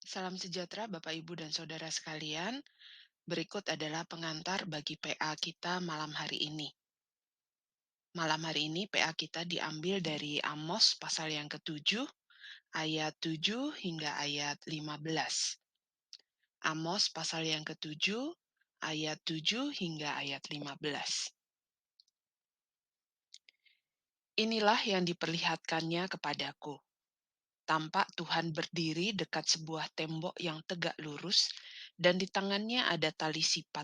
Salam sejahtera Bapak, Ibu, dan Saudara sekalian. Berikut adalah pengantar bagi PA kita malam hari ini. Malam hari ini PA kita diambil dari Amos pasal yang ke-7, ayat 7 hingga ayat 15. Amos pasal yang ke-7, ayat 7 hingga ayat 15. Inilah yang diperlihatkannya kepadaku. Tampak Tuhan berdiri dekat sebuah tembok yang tegak lurus, dan di tangannya ada tali sipat.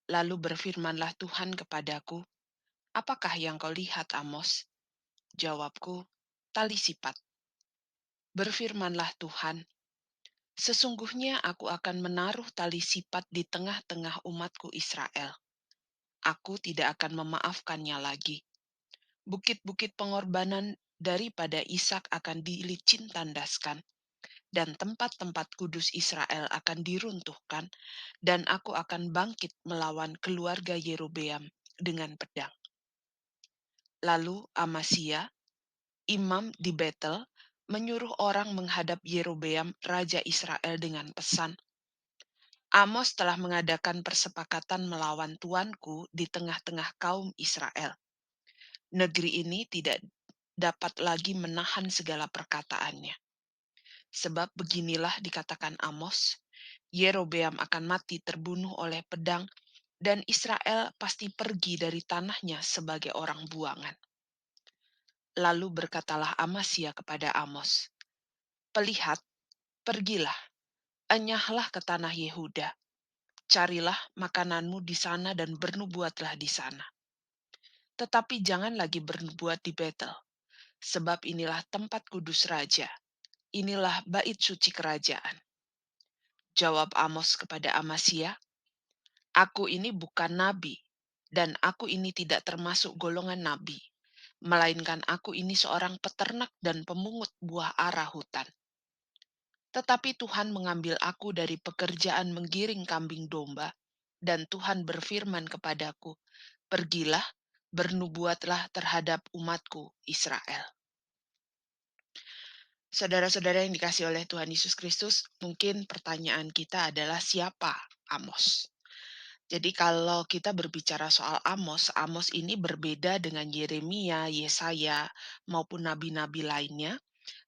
Lalu berfirmanlah Tuhan kepadaku, "Apakah yang kau lihat, Amos?" Jawabku, "Tali sipat." Berfirmanlah Tuhan, "Sesungguhnya aku akan menaruh tali sipat di tengah-tengah umatku Israel. Aku tidak akan memaafkannya lagi. Bukit-bukit pengorbanan daripada Ishak akan dilicin tandaskan, dan tempat-tempat kudus Israel akan diruntuhkan, dan aku akan bangkit melawan keluarga Yerobeam dengan pedang." Lalu Amasya, imam di Betel, menyuruh orang menghadap Yerobeam, raja Israel dengan pesan, "Amos telah mengadakan persepakatan melawan tuanku di tengah-tengah kaum Israel. Negeri ini tidak dapat lagi menahan segala perkataannya. Sebab beginilah dikatakan Amos, Yerobeam akan mati terbunuh oleh pedang, dan Israel pasti pergi dari tanahnya sebagai orang buangan." Lalu berkatalah Amasya kepada Amos, "Pelihat, pergilah, enyahlah ke tanah Yehuda, carilah makananmu di sana dan bernubuatlah di sana. Tetapi jangan lagi bernubuat di Betel, sebab inilah tempat kudus raja, inilah bait suci kerajaan." Jawab Amos kepada Amasya, "Aku ini bukan nabi, dan aku ini tidak termasuk golongan nabi, melainkan aku ini seorang peternak dan pemungut buah ara hutan. Tetapi Tuhan mengambil aku dari pekerjaan menggiring kambing domba, dan Tuhan berfirman kepadaku, 'Pergilah, bernubuatlah terhadap umatku Israel.'" Saudara-saudara yang dikasihi oleh Tuhan Yesus Kristus, mungkin pertanyaan kita adalah siapa Amos? Jadi kalau kita berbicara soal Amos, Amos ini berbeda dengan Yeremia, Yesaya, maupun nabi-nabi lainnya.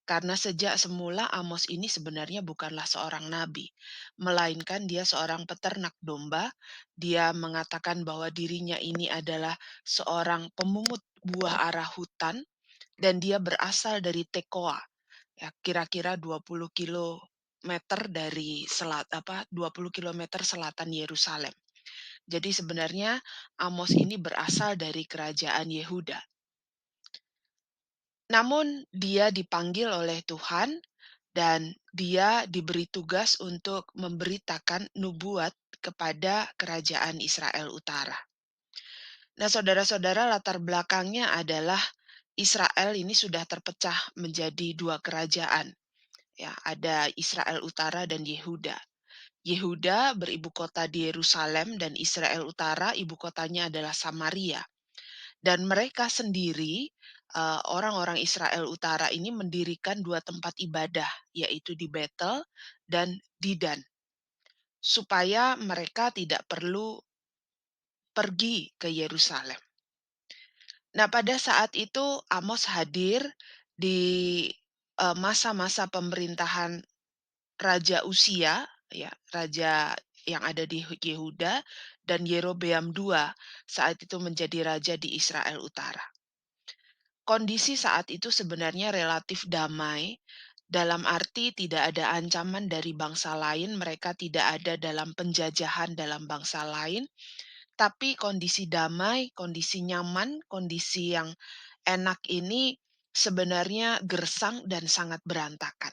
Karena sejak semula Amos ini sebenarnya bukanlah seorang nabi, melainkan dia seorang peternak domba. Dia mengatakan bahwa dirinya ini adalah seorang pemungut buah ara hutan, dan dia berasal dari Tekoa, ya kira-kira 20 kilometer dari 20 kilometer selatan Yerusalem. Jadi sebenarnya Amos ini berasal dari kerajaan Yehuda. Namun dia dipanggil oleh Tuhan dan dia diberi tugas untuk memberitakan nubuat kepada kerajaan Israel Utara. Nah, saudara-saudara, latar belakangnya adalah Israel ini sudah terpecah menjadi dua kerajaan. Ya, ada Israel Utara dan Yehuda. Yehuda beribu kota di Yerusalem, dan Israel Utara ibu kotanya adalah Samaria. Dan mereka sendiri, orang-orang Israel Utara ini mendirikan dua tempat ibadah, yaitu di Betel dan di Dan, supaya mereka tidak perlu pergi ke Yerusalem. Nah, pada saat itu Amos hadir di masa-masa pemerintahan Raja Uzia, ya, raja yang ada di Yehuda, dan Yerobeam II saat itu menjadi raja di Israel Utara. Kondisi saat itu sebenarnya relatif damai, dalam arti tidak ada ancaman dari bangsa lain, mereka tidak ada dalam penjajahan dalam bangsa lain, tapi kondisi damai, kondisi nyaman, kondisi yang enak ini sebenarnya gersang dan sangat berantakan.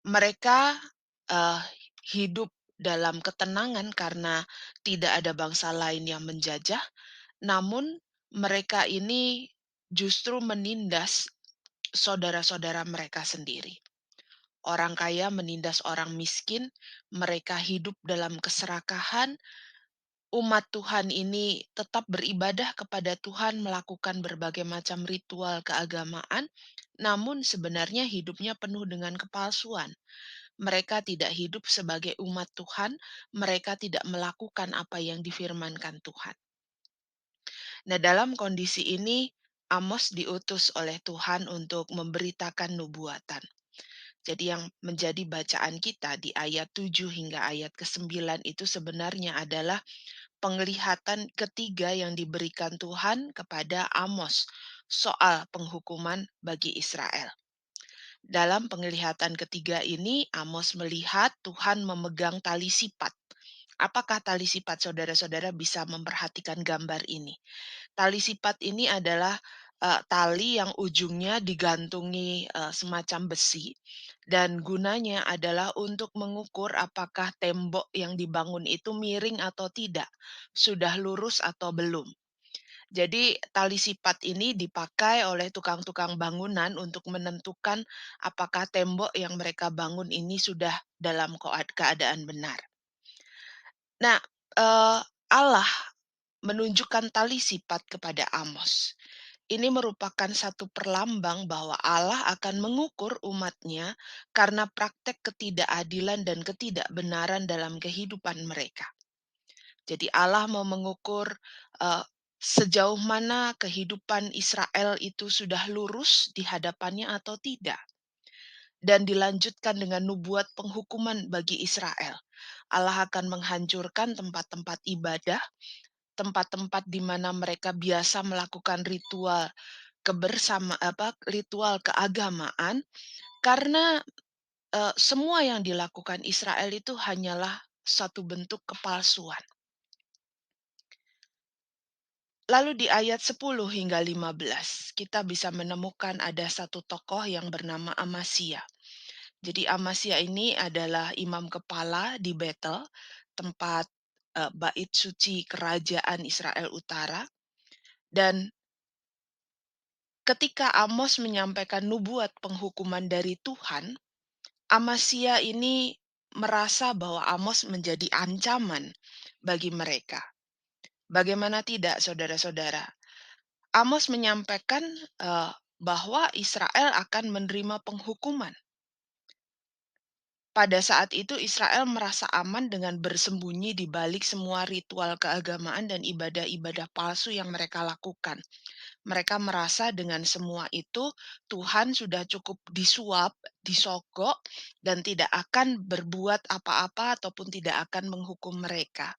Mereka eh, hidup dalam ketenangan karena tidak ada bangsa lain yang menjajah, namun mereka ini justru menindas saudara-saudara mereka sendiri. Orang kaya menindas orang miskin, mereka hidup dalam keserakahan, umat Tuhan ini tetap beribadah kepada Tuhan, melakukan berbagai macam ritual keagamaan, namun sebenarnya hidupnya penuh dengan kepalsuan. Mereka tidak hidup sebagai umat Tuhan, mereka tidak melakukan apa yang difirmankan Tuhan. Nah, dalam kondisi ini, Amos diutus oleh Tuhan untuk memberitakan nubuatan. Jadi yang menjadi bacaan kita di ayat 7 hingga ayat ke-9 itu sebenarnya adalah penglihatan ketiga yang diberikan Tuhan kepada Amos soal penghukuman bagi Israel. Dalam penglihatan ketiga ini, Amos melihat Tuhan memegang tali sipat. Apakah tali sipat, saudara-saudara bisa memperhatikan gambar ini? Tali sipat ini adalah tali yang ujungnya digantungi semacam besi, dan gunanya adalah untuk mengukur apakah tembok yang dibangun itu miring atau tidak, sudah lurus atau belum. Jadi tali sipat ini dipakai oleh tukang-tukang bangunan untuk menentukan apakah tembok yang mereka bangun ini sudah dalam keadaan benar. Nah, Allah menunjukkan tali sipat kepada Amos. Ini merupakan satu perlambang bahwa Allah akan mengukur umatnya karena praktek ketidakadilan dan ketidakbenaran dalam kehidupan mereka. Jadi Allah mau mengukur sejauh mana kehidupan Israel itu sudah lurus di hadapannya atau tidak. Dan dilanjutkan dengan nubuat penghukuman bagi Israel. Allah akan menghancurkan tempat-tempat ibadah, tempat-tempat di mana mereka biasa melakukan ritual keagamaan, karena semua yang dilakukan Israel itu hanyalah satu bentuk kepalsuan. Lalu di ayat 10 hingga 15 kita bisa menemukan ada satu tokoh yang bernama Amasya. Jadi Amasya ini adalah imam kepala di Betel, tempat bait suci kerajaan Israel Utara. Dan ketika Amos menyampaikan nubuat penghukuman dari Tuhan, Amasya ini merasa bahwa Amos menjadi ancaman bagi mereka. Bagaimana tidak, saudara-saudara? Amos menyampaikan bahwa Israel akan menerima penghukuman. Pada saat itu Israel merasa aman dengan bersembunyi di balik semua ritual keagamaan dan ibadah-ibadah palsu yang mereka lakukan. Mereka merasa dengan semua itu Tuhan sudah cukup disuap, disogok, dan tidak akan berbuat apa-apa ataupun tidak akan menghukum mereka.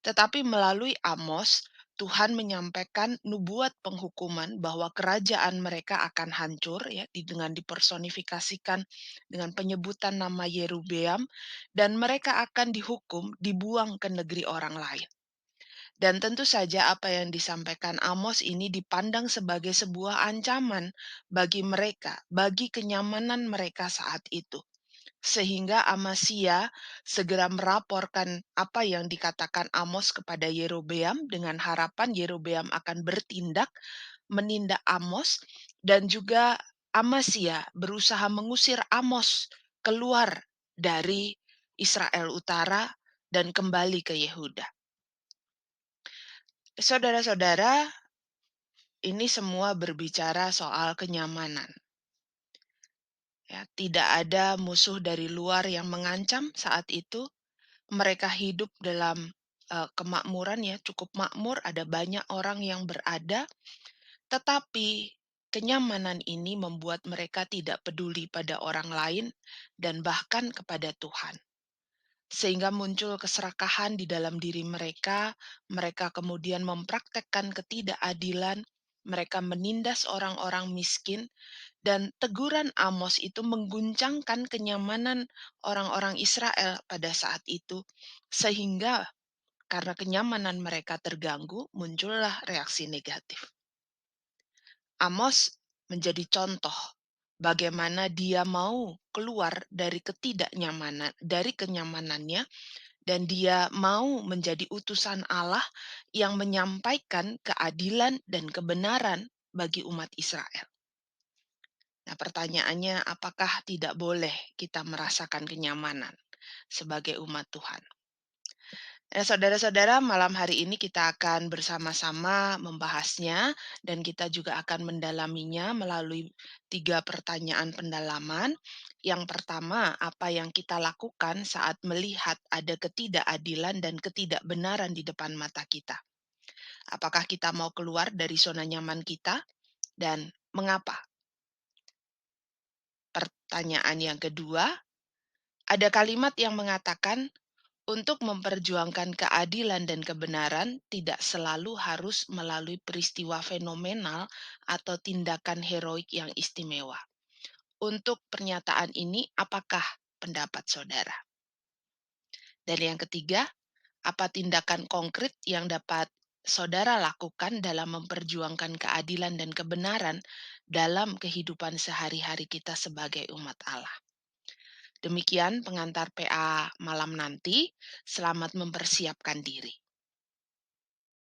Tetapi melalui Amos, Tuhan menyampaikan nubuat penghukuman bahwa kerajaan mereka akan hancur, ya, dengan dipersonifikasikan dengan penyebutan nama Yerobeam, dan mereka akan dihukum, dibuang ke negeri orang lain. Dan tentu saja apa yang disampaikan Amos ini dipandang sebagai sebuah ancaman bagi mereka, bagi kenyamanan mereka saat itu. Sehingga Amasya segera melaporkan apa yang dikatakan Amos kepada Yerobeam dengan harapan Yerobeam akan bertindak, menindak Amos, dan juga Amasya berusaha mengusir Amos keluar dari Israel Utara dan kembali ke Yehuda. Saudara-saudara, ini semua berbicara soal kenyamanan. Ya, tidak ada musuh dari luar yang mengancam saat itu. Mereka hidup dalam kemakmuran, ya, cukup makmur, ada banyak orang yang berada, tetapi kenyamanan ini membuat mereka tidak peduli pada orang lain dan bahkan kepada Tuhan. Sehingga muncul keserakahan di dalam diri mereka, mereka kemudian mempraktekkan ketidakadilan, mereka menindas orang-orang miskin, dan teguran Amos itu mengguncangkan kenyamanan orang-orang Israel pada saat itu, sehingga karena kenyamanan mereka terganggu, muncullah reaksi negatif. Amos menjadi contoh bagaimana dia mau keluar dari ketidaknyamanan, dari kenyamanannya, dan dia mau menjadi utusan Allah yang menyampaikan keadilan dan kebenaran bagi umat Israel. Nah, pertanyaannya, apakah tidak boleh kita merasakan kenyamanan sebagai umat Tuhan? Saudara-saudara, malam hari ini kita akan bersama-sama membahasnya dan kita juga akan mendalaminya melalui 3 pertanyaan pendalaman. Yang pertama, apa yang kita lakukan saat melihat ada ketidakadilan dan ketidakbenaran di depan mata kita? Apakah kita mau keluar dari zona nyaman kita dan mengapa? Pertanyaan yang kedua, ada kalimat yang mengatakan untuk memperjuangkan keadilan dan kebenaran tidak selalu harus melalui peristiwa fenomenal atau tindakan heroik yang istimewa. Untuk pernyataan ini, apakah pendapat saudara? Dan yang ketiga, apa tindakan konkret yang dapat saudara lakukan dalam memperjuangkan keadilan dan kebenaran dalam kehidupan sehari-hari kita sebagai umat Allah? Demikian pengantar PA malam nanti. Selamat mempersiapkan diri.